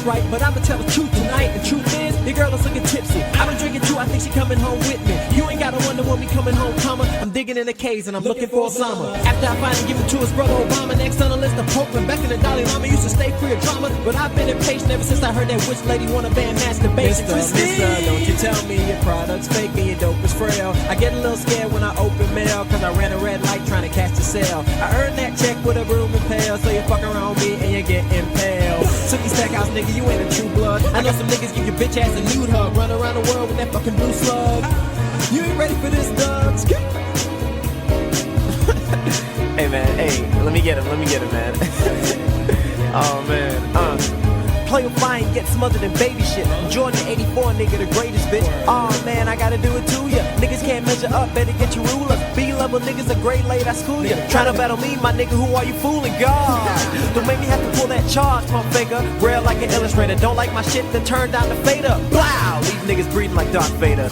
Right, but I'ma tell the truth tonight. The truth is, your girl is looking tipsy. I've been drinking too, I think she coming home with me. You ain't gotta wonder when we coming home, comma. I'm digging in the caves and I'm looking for Osama. After I finally give it to his brother Obama, next on the list of Pope and back in the Dalai Lama used to stay free of drama. But I've been impatient ever since I heard that witch lady wanna ban masturbation. Mister, don't you tell me your product's fake and your dope is frail. I get a little scared when I open mail, cause I ran a red light trying to catch the sale. I earned that check with a broom and pail, so you fuck around me and you get impaled. Cookie Stackhouse nigga, you ain't a true blood. I know some niggas give your bitch ass a nude hug, run around the world with that fucking blue slug. You ain't ready for this, dog. Hey man, hey, let me get him, man. Oh man, Play with fire and get smothered in baby shit. Jordan 84 nigga, the greatest bitch. Oh man, I gotta do it to ya. Niggas can't measure up, better get your ruler. B-level niggas are grade late, I school ya. Tryna battle me, my nigga, who are you fooling? God, don't make me have to pull that charge, my finger. Braille like an illustrator, don't like my shit, then turn down the fader. Blow, these niggas breathing like Darth Vader.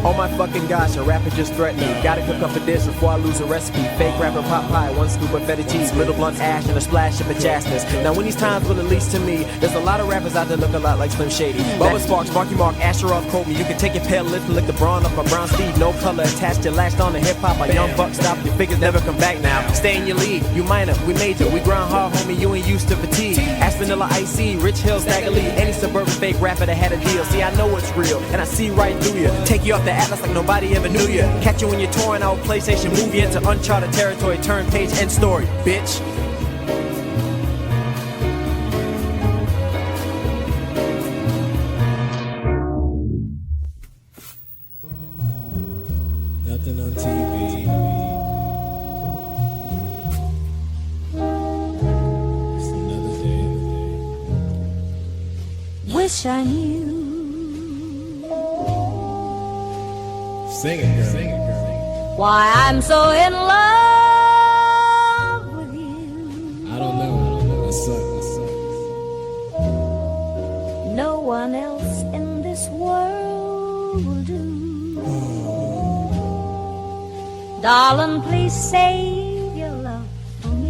Oh my fucking gosh, a rapper just threatened me. Gotta cook up a dish before I lose a recipe. Fake rapper pot pie, one scoop of feta cheese, little blunt ash and a splash of pajastas. Now when these times will at least to me, there's a lot of rappers out there look a lot like Slim Shady. Bubba Sparks, Marky Mark, Asheroth, Kobe. You can take your pale lips and lick the brawn off my brown steed. No color attached, you latched on to hip hop. A young buck stop, your figures never come back now. Stay in your league, you minor, we major. We grind hard, homie, you ain't used to fatigue. Ash Vanilla Icy, Rich Hill, Stagger Lee. Any suburban fake rapper that had a deal. See, I know it's real, and I see right through you. Take you off the atlas like nobody ever knew you. Catch you when you're touring out PlayStation, move you into uncharted territory, turn page, end story, bitch. Nothing on TV. It's another day. Wish I knew. Sing it, girl. Sing it, girl. Why I'm so in love with you. I don't know. I suck. No one else in this world will do. Darling, please save your love for me.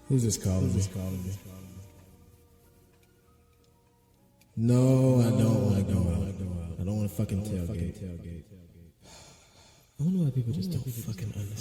Who's this calling me? No, I don't want to go out. I don't want to fucking tailgate. I wonder why people just don't fucking understand.